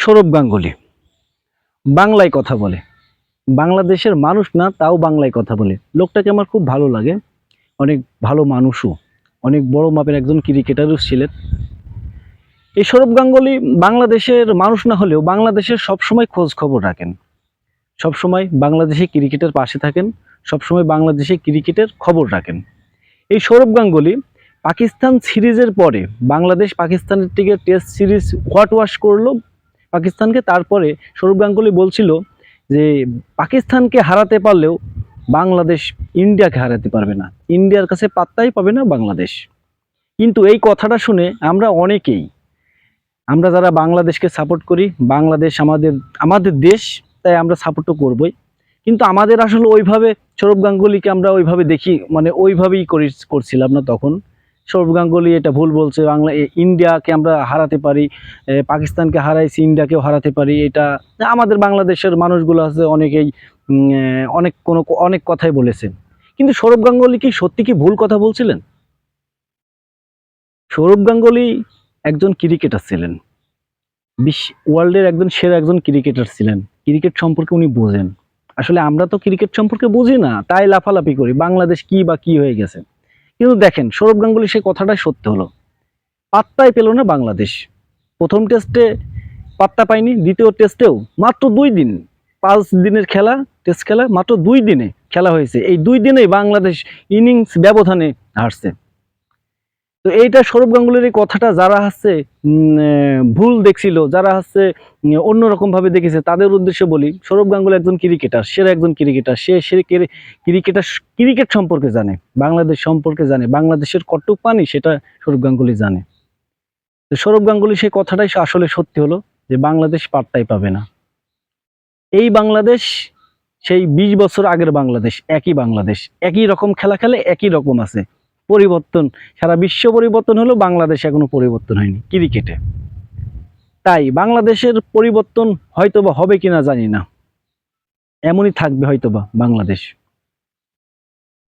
সৌরভ গাঙ্গুলী বাংলায় কথা বলে। বাংলাদেশের মানুষ না, তাও বাংলায় কথা বলে। লোকটাকে আমার খুব ভালো লাগে। অনেক ভালো মানুষও, অনেক বড় মাপের একজন ক্রিকেটারও ছিলেন। এই সৌরভ গাঙ্গুলী বাংলাদেশের মানুষ না হলেও বাংলাদেশের সবসময় খোঁজ খবর রাখেন, সবসময় বাংলাদেশি ক্রিকেটের পাশে থাকেন, সবসময় বাংলাদেশি ক্রিকেটের খবর রাখেন। এই সৌরভ গাঙ্গুলী পাকিস্তান সিরিজের পরে বাংলাদেশ পাকিস্তানের থেকে টেস্ট সিরিজ হোয়াট ওয়াশ করলো পাকিস্তানকে। তারপরে সৌরভ গাঙ্গুলী বলছিল যে পাকিস্তানকে হারাতে পারলেও বাংলাদেশ ইন্ডিয়াকে হারাতে পারবে না, ইন্ডিয়ার কাছে পাত্তাই পাবে না বাংলাদেশ। কিন্তু এই কথাটা শুনে আমরা যারা বাংলাদেশকে সাপোর্ট করি, বাংলাদেশ আমাদের আমাদের দেশ, তাই আমরা সাপোর্টও করবই। কিন্তু আমাদের আসলে ওইভাবে সৌরভ গাঙ্গুলীকে আমরা ওইভাবে দেখি, মানে ওইভাবেই করছিলাম না তখন। সৌরভ গাঙ্গুলী এটা ভুল বলছে, ইন্ডিয়াকে আমরা হারাতে পারি, পাকিস্তানকে হারাইছি, ইন্ডিয়াকেও হারাতে পারি। এটা আমাদের বাংলাদেশের মানুষগুলো আছে অনেকেই অনেক কথাই বলেছেন। কিন্তু সৌরভ গাঙ্গুলী কি সত্যি কি ভুল কথা বলছিলেন? সৌরভ গাঙ্গুলী একজন ক্রিকেটার ছিলেন, ওয়ার্ল্ডের সেরা একজন ক্রিকেটার ছিলেন। ক্রিকেট সম্পর্কে উনি বোঝেন। আসলে আমরা তো ক্রিকেট সম্পর্কে বুঝি না, তাই লাফালাফি করি বাংলাদেশ কি বা কি হয়ে গেছে। কিন্তু দেখেন সৌরভ গাঙ্গুলী সেই কথাটাই সত্য হলো, পাত্তাই পেল না বাংলাদেশ। প্রথম টেস্টে পাত্তা পায়নি, দ্বিতীয় টেস্টেও মাত্র 2 দিন, 5 দিনের খেলা, টেস্ট খেলা মাত্র 2 দিনে খেলা হয়েছে। এই 2 দিনেই বাংলাদেশ ইনিংস ব্যবধানে হারছে। তো এইটা সৌরভ গাঙ্গুলীর এই কথাটা যারা ভুল দেখছিল, যারা অন্যরকম ভাবে দেখেছে, তাদের উদ্দেশ্যে বলি, সৌরভ গাঙ্গুলী একজন ক্রিকেটার, সেরা একজন ক্রিকেটার। সে ক্রিকেটার, ক্রিকেট সম্পর্কে জানে, বাংলাদেশ সম্পর্কে জানে, বাংলাদেশের কটুক পানি সেটা সৌরভ গাঙ্গুলী জানে। তো সৌরভ গাঙ্গুলী সেই কথাটাই আসলে সত্যি হলো যে বাংলাদেশ পাত্তাই পাবে না। এই বাংলাদেশ সেই 20 বছর আগের বাংলাদেশ, একই রকম খেলা খেলে, একই রকম আছে। পরিবর্তন, সারা বিশ্ব পরিবর্তন হলো, বাংলাদেশ এখনো পরিবর্তন হয়নি ক্রিকেটে। তাই বাংলাদেশের পরিবর্তন হয়তোবা হবে কিনা জানি না, এমনই থাকবে হয়তোবা বাংলাদেশ।